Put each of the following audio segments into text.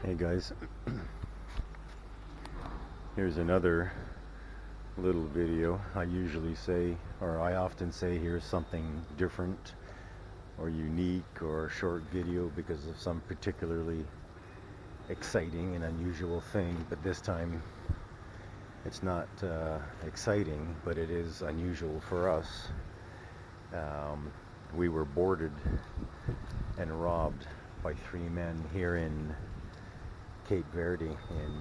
Hey guys, here's another little video. I usually say, or I often say, here's something different or unique or a short video because of some particularly exciting and unusual thing, but this time it's not exciting, but it is unusual for us. We were boarded and robbed by three men here in Cape Verde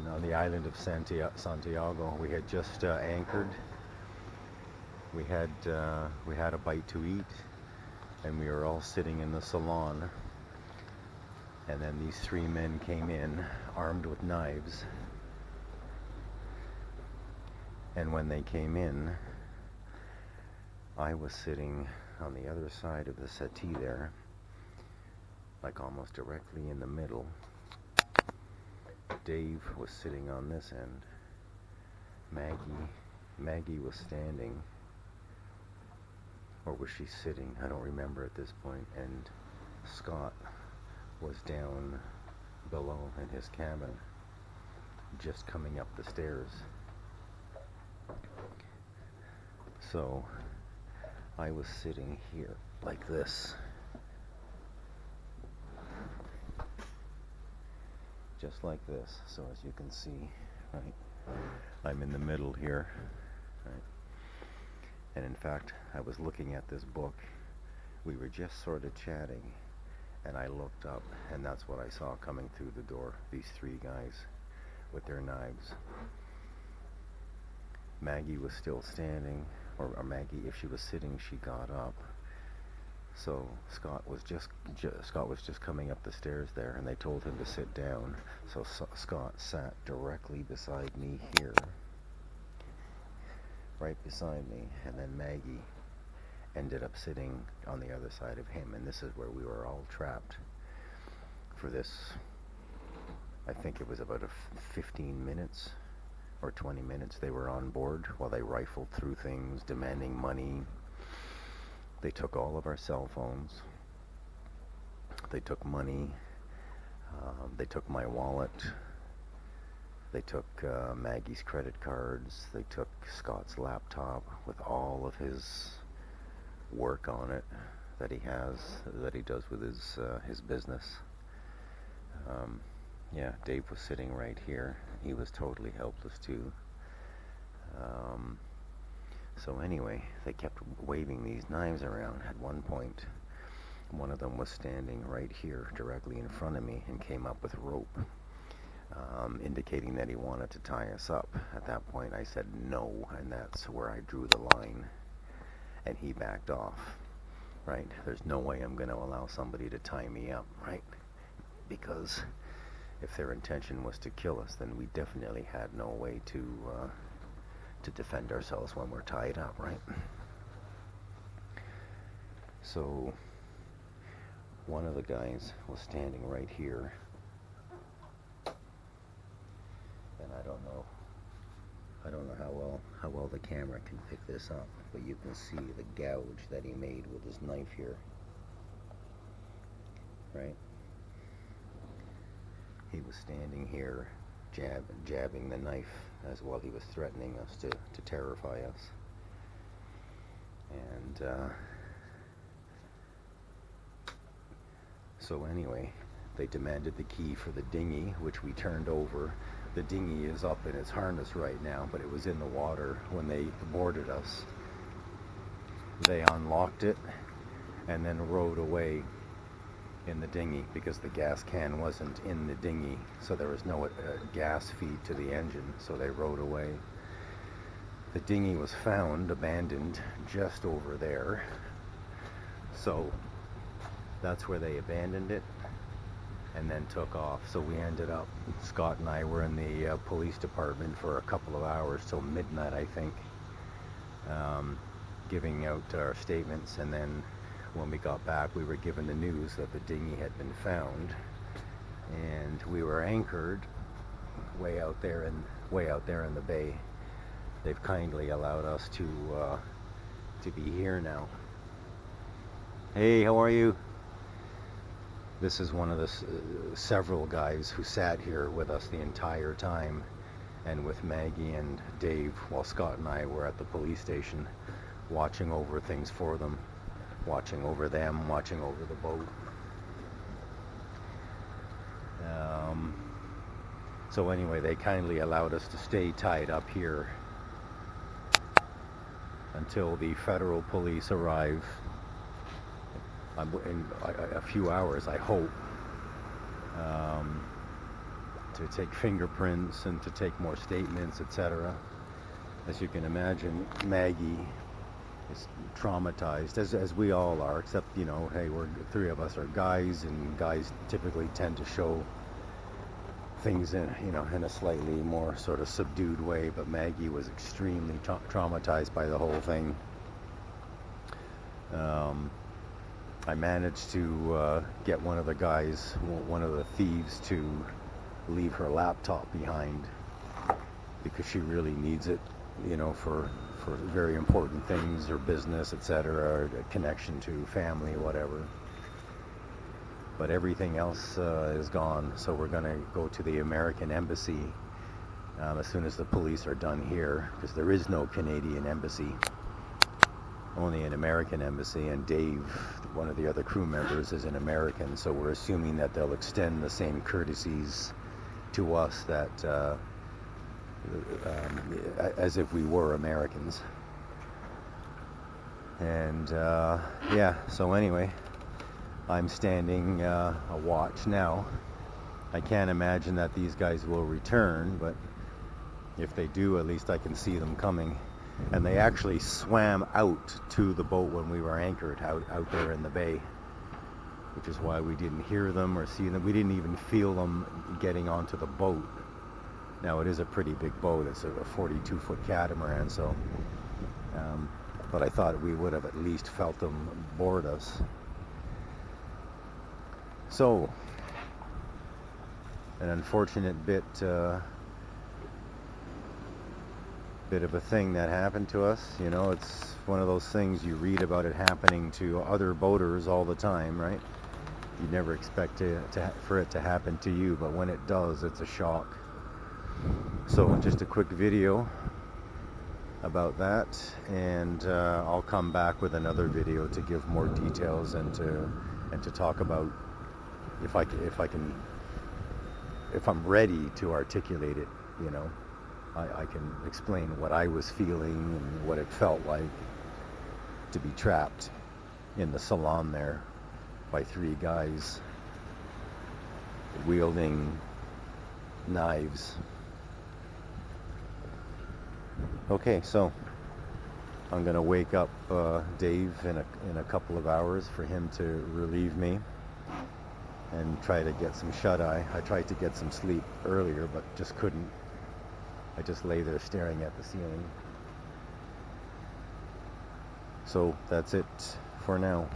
on the island of Santiago. We had just anchored. We had a bite to eat, and we were all sitting in the salon. And then these three men came in, armed with knives. And when they came in, I was sitting on the other side of the settee there, like almost directly in the middle. Dave was sitting on this end. Maggie was standing, or was she sitting? I don't remember at this point. And Scott was down below in his cabin, just coming up the stairs. So I was sitting here like this, just like this. So as you can see, right, I'm in the middle here, right? And in fact, I was looking at this book. We were just sort of chatting, and I looked up, and that's what I saw coming through the door. These three guys with their knives. Maggie was still standing, or Maggie, if she was sitting, she got up. So Scott was just coming up the stairs there, and they told him to sit down. So Scott sat directly beside me here, right beside me, and then Maggie ended up sitting on the other side of him, and this is where we were all trapped for this. I think it was about 15 minutes or 20 minutes they were on board while they rifled through things, demanding money. They took all of our cell phones. They took money. They took my wallet. They took Maggie's credit cards. They took Scott's laptop with all of his work on it that he does with his business. Yeah, Dave was sitting right here. He was totally helpless too. So anyway, they kept waving these knives around. At one point, one of them was standing right here, directly in front of me, and came up with rope, indicating that he wanted to tie us up. At that point, I said no, and that's where I drew the line, and he backed off, right? There's no way I'm going to allow somebody to tie me up, right? Because if their intention was to kill us, then we definitely had no way to defend ourselves when we're tied up, right? So one of the guys was standing right here, and I don't know how well the camera can pick this up, but you can see the gouge that he made with his knife here, right? He was standing here, jabbing the knife as well. He was threatening us to terrify us. And so anyway, they demanded the key for the dinghy, which we turned over. The dinghy is up in its harness right now, but it was in the water when they boarded us. They unlocked it and then rowed away in the dinghy because the gas can wasn't in the dinghy, so there was no gas feed to the engine, so they rowed away. The dinghy was found abandoned just over there, so that's where they abandoned it and then took off. So we ended up, Scott and I were in the police department for a couple of hours till midnight, I think, giving out our statements, and then when we got back, we were given the news that the dinghy had been found, and we were anchored way out there in the bay. They've kindly allowed us to be here now. Hey, how are you? This is one of the several guys who sat here with us the entire time, and with Maggie and Dave, while Scott and I were at the police station, watching over things for them, watching over them, watching over the boat. So anyway, they kindly allowed us to stay tied up here until the federal police arrive in a few hours, I hope, to take fingerprints and to take more statements, etc. As you can imagine, Maggie is traumatized, as we all are, except, you know, hey, three of us are guys, and guys typically tend to show things in a slightly more sort of subdued way, but Maggie was extremely traumatized by the whole thing. I managed to get one of the guys, one of the thieves, to leave her laptop behind because she really needs it, you know, for very important things, or business, etc., or a connection to family, whatever. But everything else is gone, so we're going to go to the American embassy as soon as the police are done here, because there is no Canadian embassy, only an American embassy, and Dave, one of the other crew members, is an American, so we're assuming that they'll extend the same courtesies to us that as if we were Americans. And yeah, so anyway, I'm standing a watch now. I can't imagine that these guys will return, but if they do, at least I can see them coming. And they actually swam out to the boat when we were anchored out there in the bay, which is why we didn't hear them or see them. We didn't even feel them getting onto the boat. Now, it is a pretty big boat. It's a 42-foot catamaran, so but I thought we would have at least felt them board us. So, an unfortunate bit of a thing that happened to us. You know, it's one of those things, you read about it happening to other boaters all the time, right? You never expect for it to happen to you, but when it does, it's a shock. So just a quick video about that, and I'll come back with another video to give more details and to talk about if I'm ready to articulate it, you know. I can explain what I was feeling and what it felt like to be trapped in the salon there by three guys wielding knives. Okay, so I'm gonna wake up Dave in a couple of hours for him to relieve me and try to get some shut-eye. I tried to get some sleep earlier, but just couldn't. I just lay there staring at the ceiling. So that's it for now.